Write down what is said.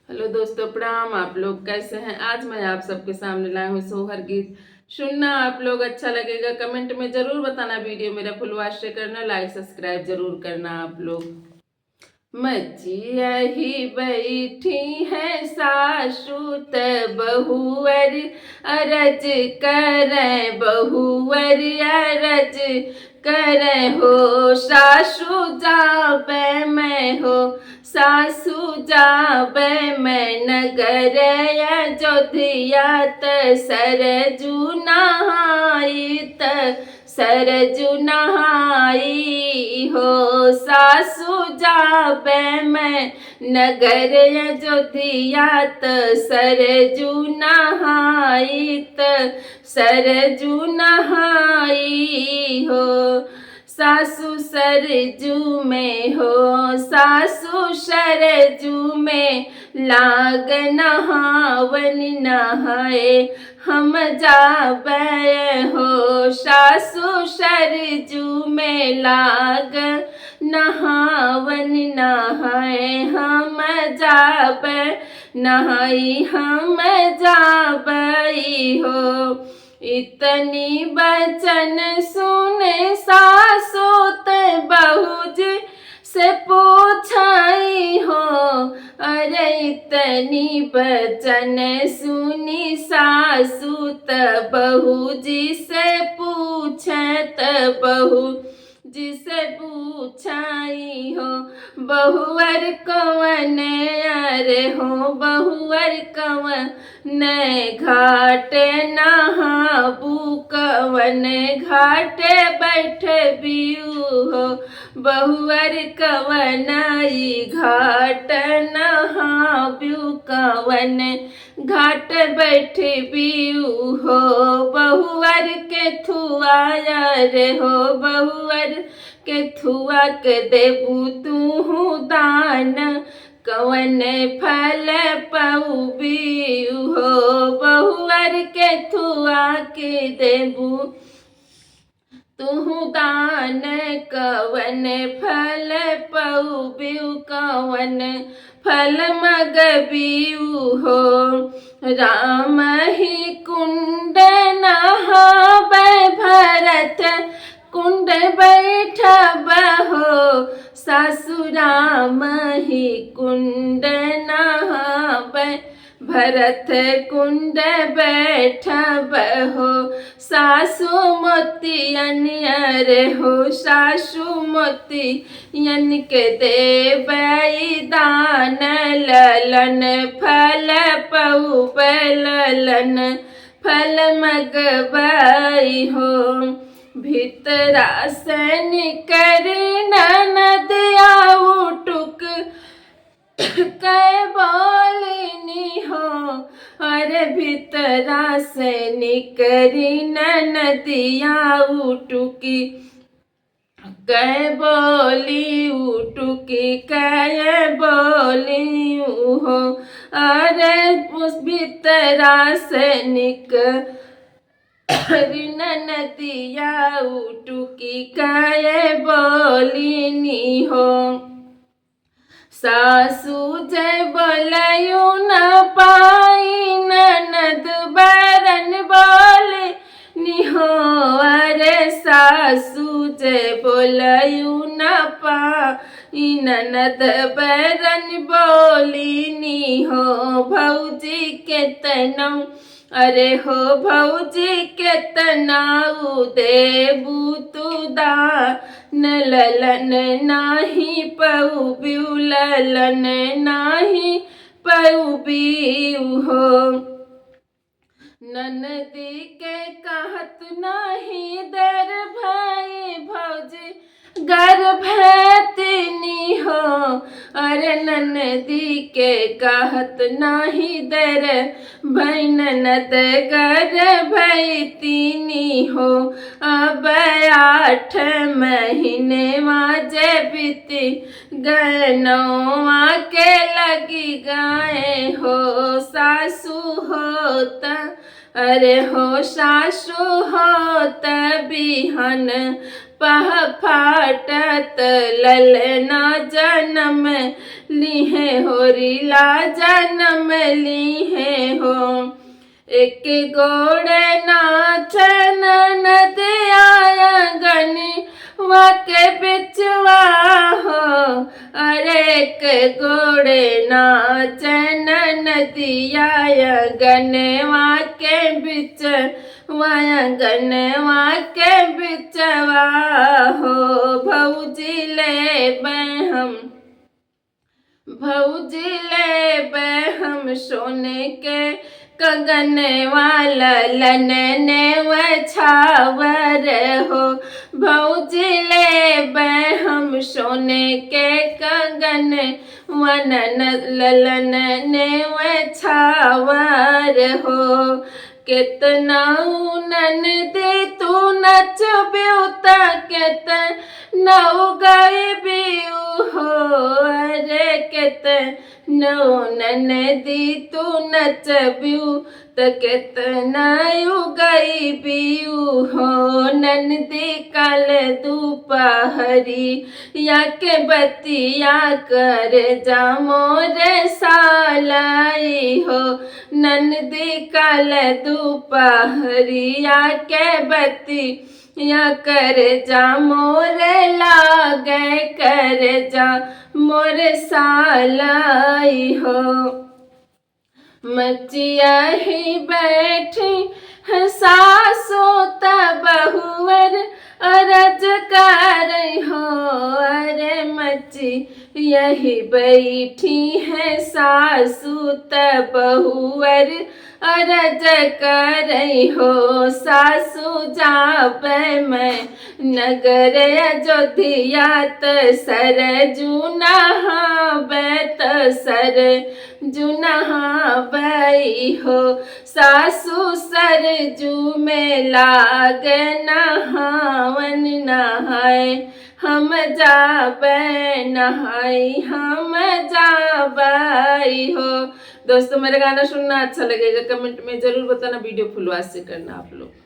Hello दोस्तों, प्रणाम। आप लोग कैसे हैं? आज मैं आप सबके सामने लाई हूँ सोहर गीत। सुनना आप लोग अच्छा लगेगा, कमेंट में जरूर बताना। वीडियो मेरा फुल वॉच करना, लाइक सब्सक्राइब जरूर करना आप लोग। मचिया ही बैठी है सासुत बहुअर, अरज करे बहुअर अरज करे हो। सासु जाबे मैं हो, सासु जाबे मैं नगर अयोध्या। सरजू नहाई सरजू नहाई हो। सासु जाबे मैं नगर अयोध्या। सरजू नहाई सरजू नहाई हो। सासु सरजू में हो, सासु सरजू में लाग नहावन नहाए हम जाबे हो। सासु सरजू में लाग नहावन नहाए हम जाबे नहाई हम जाबई हो। इतनी बचन सुने सासु बहू जी से पूछाई हो। अरे इतनी बचन सुनी सासु बहू जी से पूछत बहू जिसे पूछाई हो। बहुअर कवन अरे हो, बहुअर कवन घाट नहाबू कवन घाट बैठ बियू हो। बहुअर कवन घाट नहाबू कवन घाट बैठ बियू हो। बहुअर के थुआ रे हो, बहुअर के थुआ के देबू तू दान कवन फल पउबी हो। बहुअर के थुआ के देबू तू दान कवन फल पउबी कवन फल मगबीऊ हो। राम ही कुंड नहाबै भरत कुंड बैठब हो। सासु राम ही कुंड नहाबै भरत कुंड बैठब हो। सासु मोतियन रे हो, सासु मोतियन के देबै दान ललन फल पउब ललन फल मगबई हो। भीतरा से निकर ननद आऊ टुक कै बोलिनी हो। अरे भीतरा से निकरी ननदिया उटुकी कै बोली उटुकी कै बोली हो। अरे उस भीतरा से ननदिया उटुकी कै बोलिनी हो। सासु जय बोलयू न पाई ननद बरन बोले निहो। अरे सासु जय बोलयू न पाई ननद बरन बोली निहो। भौजी केतनो अरे हो, भौजी केतना देबू तू दान ललन नाही पउबू ललन नाही पउबी हो। ननदी के कहत नाही दर भाई भौजी गर्भवती हो। अरे ननदी के कहत नाही दर भई ननद गर्भवती हो। अब 8 महीने माजे बीती गए नौवा के लगी गए हो। सासु होता अरे हो, सासु होता बिहन पह फाटत ललना जन्म लीहे होरी ला जन्म लीहे हो। एक गोड़े नाचन नदिया गनी वाके बिचवा हो। अरे एक गोड़े नाचन नदिया गनवा के बिच गनवा के बिचवा हो। भौजी ले हम सोने के कगन वाला लनने वछावर हो। भौजी ले हम सोने के कगन वनन ललन ने वछावर हो। कितना नन दे तू नच ब्यूता कितना गई बियू हो। अरे कितना नन दी तू नच ब्यू तो कितना गई बियू हो। नंदी कल दोपहरी या के बतिया कर जा मोरे सालाई हो। नंदी कल दोपहरिया के बत्ती या कर जा मोरे लागे कर जा मोरे सालाई हो। मचिया ही बैठी सासो बहुवर अरज कर हो। अरे मची यही बैठी है सासू बहुवर अरज कर हो। सासू जाब मैं नगर अयोध्या सर जुनहा बैत सर जुनहा बई हो। सासू सर जू में लाग नहावन नहाए हम जाबै नहाई हम जाबाई हो। दोस्तों मेरा गाना सुनना अच्छा लगेगा कमेंट में जरूर बताना, वीडियो फुल वॉच से करना आप लोग।